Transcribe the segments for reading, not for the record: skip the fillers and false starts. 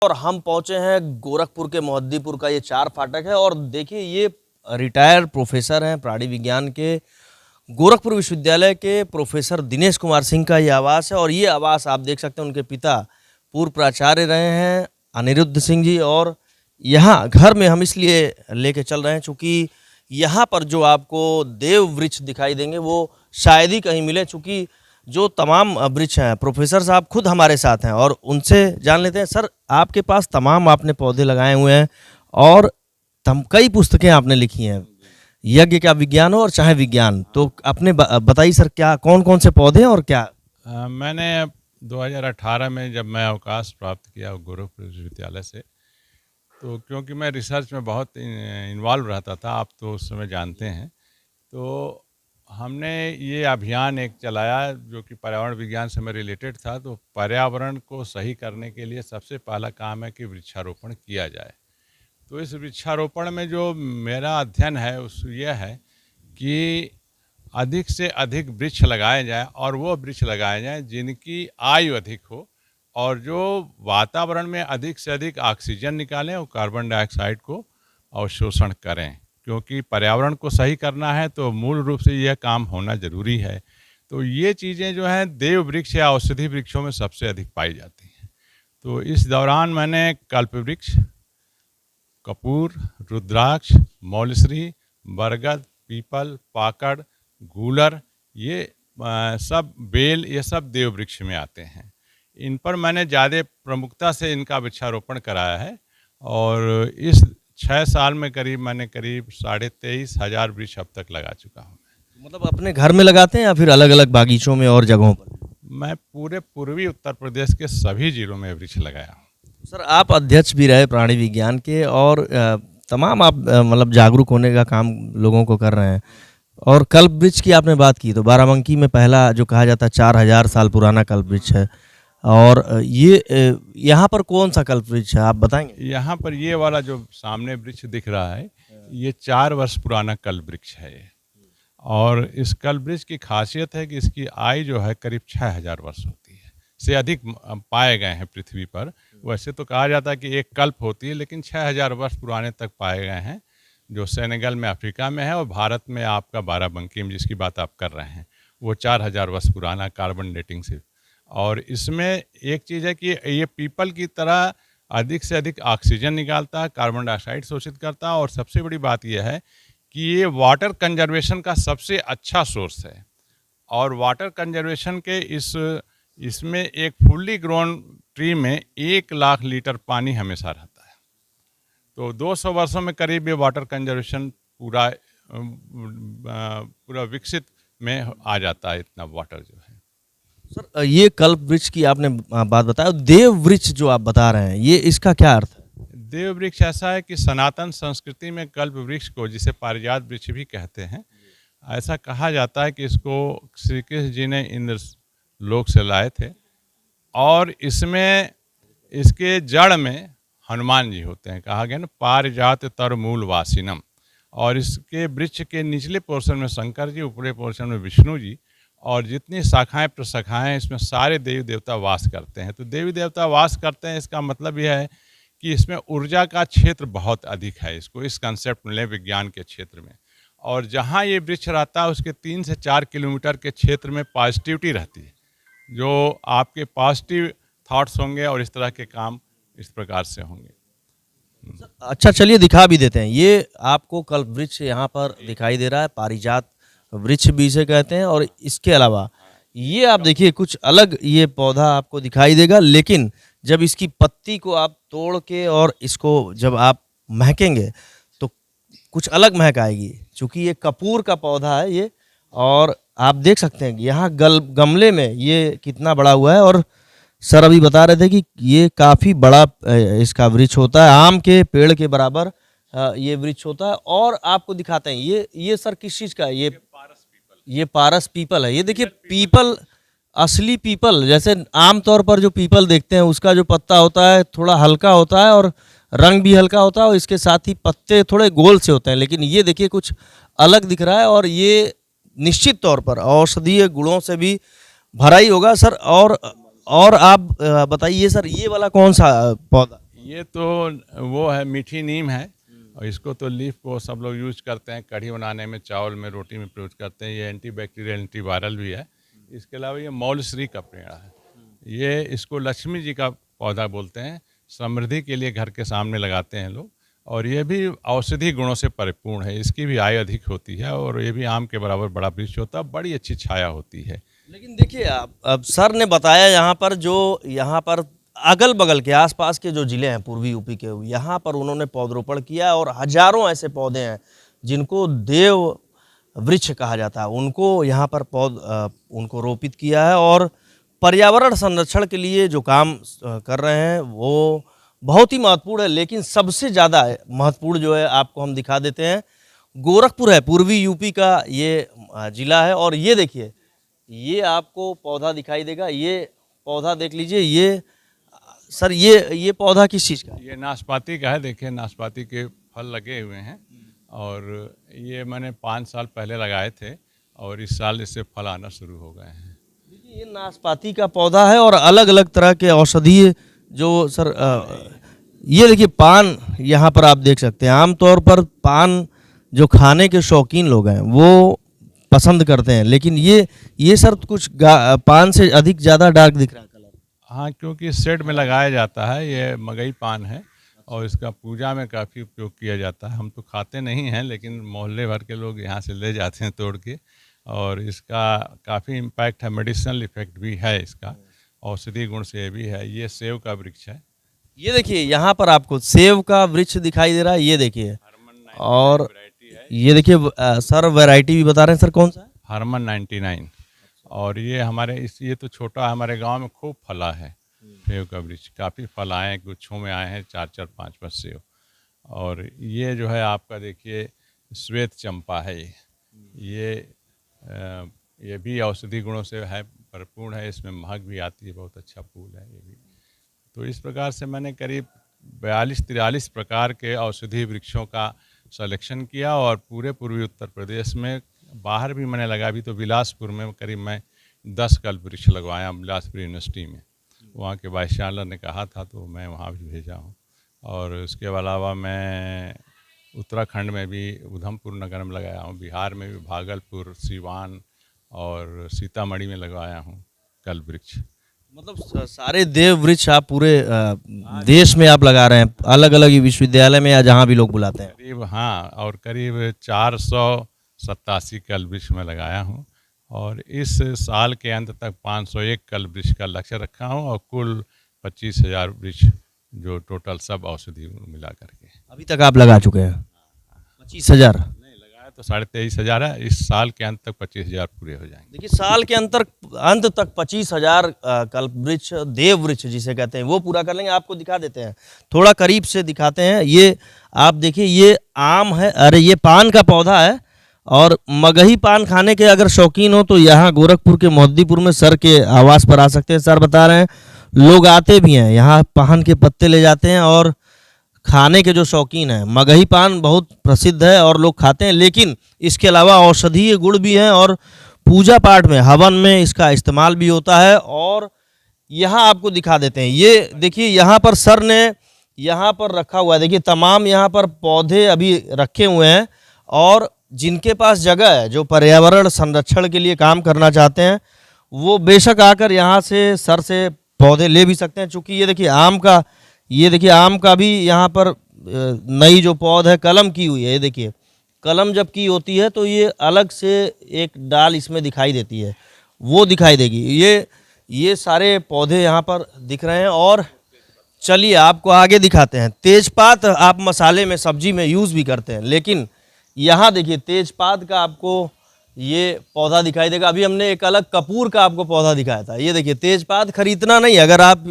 और हम पहुंचे हैं गोरखपुर के मोहद्दीपुर का ये 4 फाटक है। और देखिए ये रिटायर्ड प्रोफेसर हैं प्राणी विज्ञान के, गोरखपुर विश्वविद्यालय के प्रोफेसर दिनेश कुमार सिंह का ये आवास है। और ये आवास आप देख सकते हैं, उनके पिता पूर्व प्राचार्य रहे हैं अनिरुद्ध सिंह जी। और यहाँ घर में हम इसलिए लेके चल रहे हैं चूँकि यहाँ पर जो आपको देव वृक्ष दिखाई देंगे वो शायद ही कहीं मिले, चूँकि जो तमाम वृक्ष हैं, प्रोफेसर साहब खुद हमारे साथ हैं और उनसे जान लेते हैं। सर, आपके पास तमाम आपने पौधे लगाए हुए हैं और कई पुस्तकें आपने लिखी हैं, यज्ञ का विज्ञान हो और चाहे विज्ञान, तो अपने बताइए सर, क्या कौन कौन से पौधे हैं और क्या? मैंने 2018 में जब मैं अवकाश प्राप्त किया गोरखपुर विश्वविद्यालय से, तो क्योंकि मैं रिसर्च में बहुत इन्वॉल्व रहता था, आप तो उस समय जानते हैं, तो हमने ये अभियान एक चलाया जो कि पर्यावरण विज्ञान से में रिलेटेड था। तो पर्यावरण को सही करने के लिए सबसे पहला काम है कि वृक्षारोपण किया जाए। तो इस वृक्षारोपण में जो मेरा अध्ययन है उस ये है कि अधिक से अधिक वृक्ष लगाए जाएं, और वो वृक्ष लगाए जाएं जिनकी आयु अधिक हो और जो वातावरण में अधिक से अधिक ऑक्सीजन निकालें और कार्बन डाइऑक्साइड को अवशोषण करें। क्योंकि पर्यावरण को सही करना है तो मूल रूप से यह काम होना ज़रूरी है। तो ये चीज़ें जो हैं देव वृक्ष या औषधि वृक्षों में सबसे अधिक पाई जाती हैं। तो इस दौरान मैंने कल्प वृक्ष, कपूर, रुद्राक्ष, मौलश्री, बरगद, पीपल, पाकड़, गूलर, ये सब बेल, ये सब देव वृक्ष में आते हैं। इन पर मैंने ज़्यादा प्रमुखता से इनका वृक्षारोपण कराया है। और इस 6 साल में मैंने करीब 23,500 वृक्ष अब तक लगा चुका हूँ। मतलब अपने घर में लगाते हैं या फिर अलग अलग बागीचों में और जगहों पर? मैं पूरे पूर्वी उत्तर प्रदेश के सभी जिलों में वृक्ष लगाया हूँ। सर, आप अध्यक्ष भी रहे प्राणी विज्ञान के और तमाम आप मतलब जागरूक होने का काम लोगों को कर रहे हैं। और कल्प वृक्ष की आपने बात की, तो बाराबंकी में पहला जो कहा जाता है 4000 साल पुराना कल्प वृक्ष है। और ये यहाँ पर कौन सा कल्प वृक्ष है, आप बताएंगे? यहाँ पर ये वाला जो सामने वृक्ष दिख रहा है, ये 4 वर्ष पुराना कल्प वृक्ष है ये। और इस कल्प वृक्ष की खासियत है कि इसकी आयु जो है करीब 6000 वर्ष होती है, से अधिक पाए गए हैं पृथ्वी पर। वैसे तो कहा जाता है कि एक कल्प होती है, लेकिन 6000 वर्ष पुराने तक पाए गए हैं, जो सेनेगल में अफ्रीका में है। और भारत में आपका बाराबंकी में जिसकी बात आप कर रहे हैं, वो 4000 वर्ष पुराना कार्बन डेटिंग से। और इसमें एक चीज़ है कि ये पीपल की तरह अधिक से अधिक ऑक्सीजन निकालता है, कार्बन डाइऑक्साइड शोषित करता है। और सबसे बड़ी बात यह है कि ये वाटर कंजर्वेशन का सबसे अच्छा सोर्स है। और वाटर कंजर्वेशन के इसमें एक फुल्ली ग्रोन ट्री में 1 लाख लीटर पानी हमेशा रहता है। तो 200 वर्षों में करीब ये वाटर कंजर्वेशन पूरा विकसित में आ जाता है, इतना वाटर जो है। सर, ये कल्प वृक्ष की आपने बात बताया, देव वृक्ष जो आप बता रहे हैं, ये इसका क्या अर्थ है? देव वृक्ष ऐसा है कि सनातन संस्कृति में कल्प वृक्ष को, जिसे पारिजात वृक्ष भी कहते हैं, ऐसा कहा जाता है कि इसको श्री कृष्ण जी ने इंद्र लोक से लाए थे। और इसमें इसके जड़ में हनुमान जी होते हैं। कहा गया ना, पारिजात तर मूल वासिनम। और इसके वृक्ष के निचले पोर्शन में शंकर जी, ऊपरी पोर्शन में विष्णु जी, और जितनी शाखाएं प्रशाखाएं इसमें सारे देवी देवता वास करते हैं। तो देवी देवता वास करते हैं, इसका मतलब यह है कि इसमें ऊर्जा का क्षेत्र बहुत अधिक है। इसको इस कंसेप्ट में लें विज्ञान के क्षेत्र में। और जहाँ ये वृक्ष रहता है उसके 3 से 4 किलोमीटर के क्षेत्र में पॉजिटिविटी रहती है, जो आपके पॉजिटिव थॉट्स होंगे और इस तरह के काम इस प्रकार से होंगे। अच्छा, चलिए दिखा भी देते हैं। ये आपको कल्प वृक्ष यहाँ पर दिखाई दे रहा है, पारिजात वृक्ष भी इसे कहते हैं। और इसके अलावा ये आप देखिए कुछ अलग ये पौधा आपको दिखाई देगा, लेकिन जब इसकी पत्ती को आप तोड़ के और इसको जब आप महकेंगे तो कुछ अलग महक आएगी। चूँकि ये कपूर का पौधा है ये, और आप देख सकते हैं कि यहाँ गमले में ये कितना बड़ा हुआ है। और सर अभी बता रहे थे कि ये काफ़ी बड़ा इसका वृक्ष होता है, आम के पेड़ के बराबर ये वृक्ष होता है। और आपको दिखाते हैं ये सर किस चीज़ का है? ये पारस पीपल है। ये देखिए पीपल, असली पीपल, जैसे आमतौर पर जो पीपल देखते हैं उसका जो पत्ता होता है थोड़ा हल्का होता है और रंग भी हल्का होता है, और इसके साथ ही पत्ते थोड़े गोल से होते हैं। लेकिन ये देखिए कुछ अलग दिख रहा है और ये निश्चित तौर पर औषधीय गुणों से भी भरा ही होगा। सर, और आप बताइए सर, ये वाला कौन सा पौधा? ये तो वो है मीठी नीम है, और इसको तो लीफ को सब लोग यूज करते हैं, कढ़ी बनाने में, चावल में, रोटी में प्रयोग करते हैं। ये एंटी बैक्टीरियल, एंटी वायरल भी है। इसके अलावा ये मौलश्री का पेड़ है। ये इसको लक्ष्मी जी का पौधा बोलते हैं, समृद्धि के लिए घर के सामने लगाते हैं लोग, और ये भी औषधि गुणों से परिपूर्ण है। इसकी भी आय अधिक होती है, और ये भी आम के बराबर बड़ा वृक्ष होता है, बड़ी अच्छी छाया होती है। लेकिन देखिए, आप अब सर ने बताया यहाँ पर जो यहाँ पर अगल बगल के आसपास के जो ज़िले हैं पूर्वी यूपी के, यहाँ पर उन्होंने पौधरोपण किया और हजारों ऐसे पौधे हैं जिनको देव वृक्ष कहा जाता है, उनको यहाँ पर उनको रोपित किया है। और पर्यावरण संरक्षण के लिए जो काम कर रहे हैं वो बहुत ही महत्वपूर्ण है। लेकिन सबसे ज़्यादा महत्वपूर्ण जो है आपको हम दिखा देते हैं, गोरखपुर है, पूर्वी यूपी का ये ज़िला है। और ये देखिए, ये आपको पौधा दिखाई देगा, ये पौधा देख लीजिए। ये सर, ये पौधा किस चीज़ का है? ये नाशपाती का है। देखिए, नाशपाती के फल लगे हुए हैं, और ये मैंने 5 साल पहले लगाए थे, और इस साल इससे फल आना शुरू हो गए हैं। देखिए, ये नाशपाती का पौधा है और अलग अलग तरह के औषधीय जो सर ये देखिए पान यहाँ पर आप देख सकते हैं। आमतौर पर पान जो खाने के शौकीन लोग हैं वो पसंद करते हैं, लेकिन ये सर कुछ पान से अधिक ज़्यादा डार्क दिख रहा है कलर। हाँ, क्योंकि शेड में लगाया जाता है। ये मगई पान है, और इसका पूजा में काफ़ी उपयोग किया जाता है। हम तो खाते नहीं हैं, लेकिन मोहल्ले भर के लोग यहाँ से ले जाते हैं तोड़ के, और इसका काफ़ी इम्पैक्ट है, मेडिसिनल इफेक्ट भी है इसका, औषधि गुण से भी है। ये सेव का वृक्ष है। ये देखिए, यहाँ पर आपको सेव का वृक्ष दिखाई दे रहा है, ये देखिए। और ये देखिए सर, वैरायटी भी बता रहे हैं सर, कौन सा है? हरमन 99। और ये हमारे ये तो छोटा, हमारे गांव में खूब फला है सेव का वृक्ष। काफ़ी फल आए हैं, गुच्छों में आए हैं, 4-4, 5-5 सेव। और ये जो है आपका देखिए श्वेत चंपा है। ये भी औषधि गुणों से है, भरपूर है। इसमें महक भी आती है, बहुत अच्छा फूल है ये भी। तो इस प्रकार से मैंने करीब 42-43 प्रकार के औषधि वृक्षों का सलेक्शन किया, और पूरे पूर्वी उत्तर प्रदेश में, बाहर भी मैंने लगा। भी तो बिलासपुर में करीब मैं 10 कल्प वृक्ष लगवाया, बिलासपुर यूनिवर्सिटी में। वहाँ के वाइस चांसलर ने कहा था, तो मैं वहाँ भी भेजा हूँ। और उसके अलावा मैं उत्तराखंड में भी उधमपुर नगर में लगाया हूँ, बिहार में भी भागलपुर, सिवान और सीतामढ़ी में लगवाया हूँ कल्प वृक्ष। मतलब सारे देव वृक्ष आप पूरे देश में आप लगा रहे हैं, अलग अलग विश्वविद्यालय में या जहाँ भी लोग बुलाते हैं? करीब, हाँ, और करीब 487 कल्प वृक्ष में लगाया हूँ, और इस साल के अंत तक 501 कल्प वृक्ष का लक्ष्य रखा हूँ, और कुल 25,000 वृक्ष जो टोटल सब औषधि मिला करके अभी तक आप लगा चुके हैं? 25,000 नहीं लगाया तो 23,500 है। इस साल के अंत तक 25,000 पूरे हो जाएंगे। देखिए, साल के अंत तक 25,000 कल्प वृक्ष, देव वृक्ष जिसे कहते हैं, वो पूरा कर लेंगे। आपको दिखा देते हैं, थोड़ा करीब से दिखाते हैं। ये आप देखिए, ये आम है, अरे ये पान का पौधा है। और मगही पान खाने के अगर शौकीन हो तो यहाँ गोरखपुर के मोहद्दीपुर में सर के आवास पर आ सकते हैं। सर बता रहे हैं लोग आते भी हैं यहाँ, पान के पत्ते ले जाते हैं, और खाने के जो शौकीन हैं, मगही पान बहुत प्रसिद्ध है और लोग खाते हैं। लेकिन इसके अलावा औषधीय गुण भी हैं, और पूजा पाठ में, हवन में इसका इस्तेमाल भी होता है। और यहाँ आपको दिखा देते हैं, ये देखिए, यहाँ पर सर ने यहाँ पर रखा हुआ है। देखिए, तमाम यहाँ पर पौधे अभी रखे हुए हैं, और जिनके पास जगह है, जो पर्यावरण संरक्षण के लिए काम करना चाहते हैं, वो बेशक आकर यहाँ से सर से पौधे ले भी सकते हैं। चूँकि ये देखिए आम का भी यहाँ पर नई जो पौध है कलम की हुई है। ये देखिए, कलम जब की होती है तो ये अलग से एक डाल इसमें दिखाई देती है, वो दिखाई देगी। ये सारे पौधे यहाँ पर दिख रहे हैं। और चलिए आपको आगे दिखाते हैं। तेजपात आप मसाले में, सब्जी में यूज़ भी करते हैं, लेकिन यहाँ देखिए तेजपात का आपको ये पौधा दिखाई देगा। अभी हमने एक अलग कपूर का आपको पौधा दिखाया था। ये देखिए, तेजपात खरीदना नहीं, अगर आप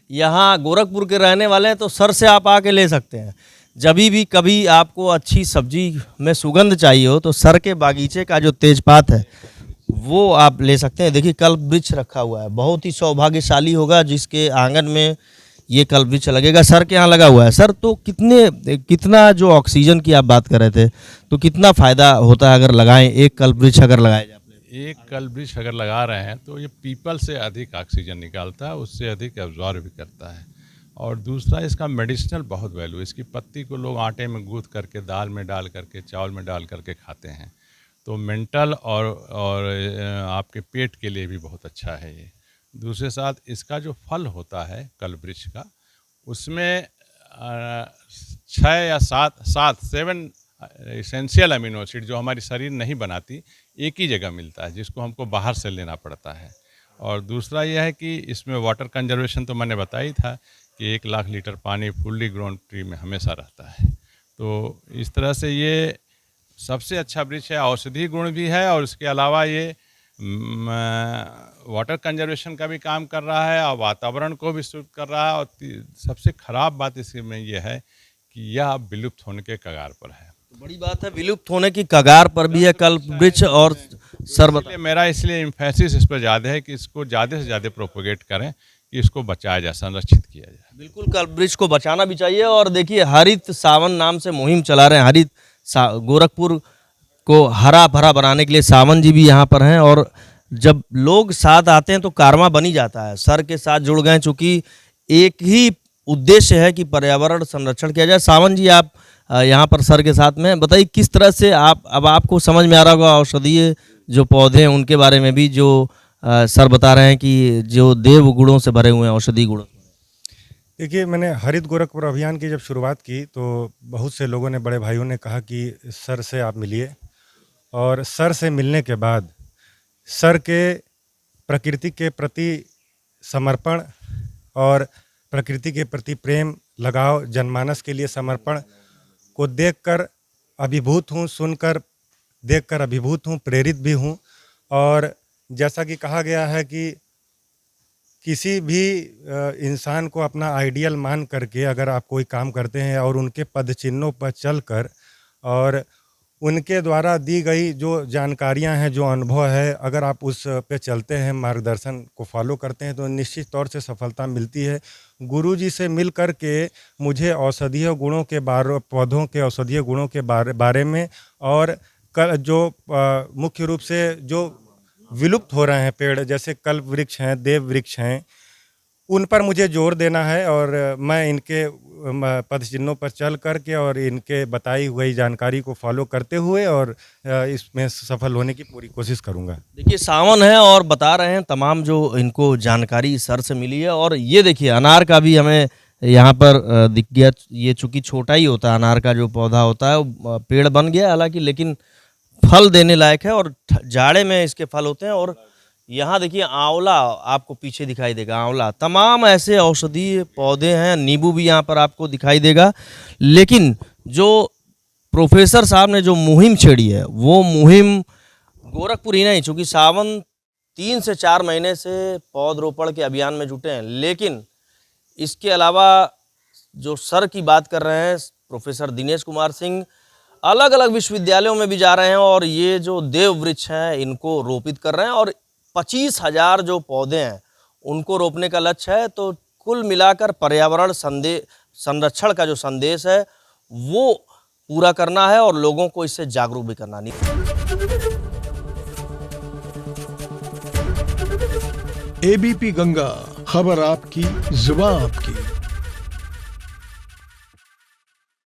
यहाँ गोरखपुर के रहने वाले हैं तो सर से आप आके ले सकते हैं। जब भी कभी आपको अच्छी सब्जी में सुगंध चाहिए हो तो सर के बागीचे का जो तेजपात है वो आप ले सकते हैं। देखिए, कल्प वृक्ष रखा हुआ है, बहुत ही सौभाग्यशाली होगा जिसके आंगन में ये कल्प वृक्ष लगेगा। सर के यहाँ लगा हुआ है। सर, तो कितना जो ऑक्सीजन की आप बात कर रहे थे, तो कितना फ़ायदा होता है अगर लगाएं, एक कल्प वृक्ष अगर लगाया जाए? एक कल्प वृक्ष अगर लगा रहे हैं तो ये पीपल से अधिक ऑक्सीजन निकालता है, उससे अधिक एब्जॉर्ब भी करता है। और दूसरा इसका मेडिसिनल बहुत वैल्यू। इसकी पत्ती को लोग आटे में गूँथ करके, दाल में डाल करके, चावल में डाल करके खाते हैं। तो मेंटल और आपके पेट के लिए भी बहुत अच्छा है ये। दूसरे साथ इसका जो फल होता है कल्पवृक्ष का, उसमें 6 या 7 एसेंशियल अमीनो एसिड जो हमारी शरीर नहीं बनाती, एक ही जगह मिलता है, जिसको हमको बाहर से लेना पड़ता है। और दूसरा यह है कि इसमें वाटर कंजर्वेशन तो मैंने बताया ही था कि 1 लाख लीटर पानी फुल्ली ग्रोन ट्री में हमेशा रहता है। तो इस तरह से ये सबसे अच्छा वृक्ष है, औषधि गुण भी है, और इसके अलावा ये वाटर कंजर्वेशन का भी काम कर रहा है और वातावरण को भी शुद्ध कर रहा है। और सबसे ख़राब बात इसमें यह है कि यह अब विलुप्त होने के कगार पर है। बड़ी बात है, विलुप्त होने की कगार पर भी है कल्पवृक्ष। और सर इसलिए एम्फेसिस इस पर ज़्यादा है कि इसको ज़्यादा से ज़्यादा प्रोपोगेट करें, कि इसको बचाया जाए, संरक्षित किया जाए। बिल्कुल, कल्पवृक्ष को बचाना भी चाहिए। और देखिए, हरित सावन नाम से मुहिम चला रहे हैं। गोरखपुर को हरा भरा बनाने के लिए सावन जी भी यहाँ पर हैं। और जब लोग साथ आते हैं तो कारवां बनी जाता है। सर के साथ जुड़ गए, चूँकि एक ही उद्देश्य है कि पर्यावरण संरक्षण किया जाए। सावन जी, आप यहाँ पर सर के साथ में बताइए, किस तरह से अब आपको समझ में आ रहा होगा औषधीय जो पौधे हैं उनके बारे में भी, जो सर बता रहे हैं कि जो देव गुणों से भरे हुए हैं, औषधि गुण। देखिए, मैंने हरित गोरखपुर अभियान की जब शुरुआत की तो बहुत से लोगों ने, बड़े भाइयों ने कहा कि सर से आप मिलिए। और सर से मिलने के बाद सर के प्रकृति के प्रति समर्पण और प्रकृति के प्रति प्रेम, लगाव, जनमानस के लिए समर्पण को देखकर अभिभूत हूँ, सुनकर देखकर अभिभूत हूँ, प्रेरित भी हूँ। और जैसा कि कहा गया है कि किसी भी इंसान को अपना आइडियल मान करके अगर आप कोई काम करते हैं और उनके पद चिन्हों पर चलकर और उनके द्वारा दी गई जो जानकारियां हैं, जो अनुभव है, अगर आप उस पे चलते हैं, मार्गदर्शन को फॉलो करते हैं, तो निश्चित तौर से सफलता मिलती है। गुरुजी से मिल कर के मुझे औषधीय गुणों के बारे, पौधों के औषधीय गुणों के बारे में, और जो मुख्य रूप से जो विलुप्त हो रहे हैं पेड़, जैसे कल्प वृक्ष हैं, देव वृक्ष हैं, उन पर मुझे जोर देना है। और मैं इनके पद चिन्हों पर चल करके और इनके बताई हुई जानकारी को फॉलो करते हुए और इसमें सफल होने की पूरी कोशिश करूंगा। देखिए, सावन है और बता रहे हैं तमाम जो इनको जानकारी सर से मिली है। और ये देखिए, अनार का भी हमें यहाँ पर दिख गया। ये चूँकि छोटा ही होता है, अनार का जो पौधा होता है वो पेड़ बन गया हालांकि, लेकिन फल देने लायक है और जाड़े में इसके फल होते हैं। और यहाँ देखिए, आंवला आपको पीछे दिखाई देगा, आंवला, तमाम ऐसे औषधीय पौधे हैं। नींबू भी यहाँ पर आपको दिखाई देगा। लेकिन जो प्रोफेसर साहब ने जो मुहिम छेड़ी है, वो मुहिम गोरखपुर ही नहीं, चूँकि सावन 3 से 4 महीने से पौधरोपण के अभियान में जुटे हैं। लेकिन इसके अलावा जो सर की बात कर रहे हैं प्रोफेसर दिनेश कुमार सिंह, अलग अलग विश्वविद्यालयों में भी जा रहे हैं और ये जो देव वृक्ष हैं इनको रोपित कर रहे हैं। और 25,000 जो पौधे हैं उनको रोपने का लक्ष्य है। तो कुल मिलाकर पर्यावरण संरक्षण का जो संदेश है वो पूरा करना है और लोगों को इससे जागरूक भी करना। एबीपी गंगा, खबर आपकी, जुबान आपकी।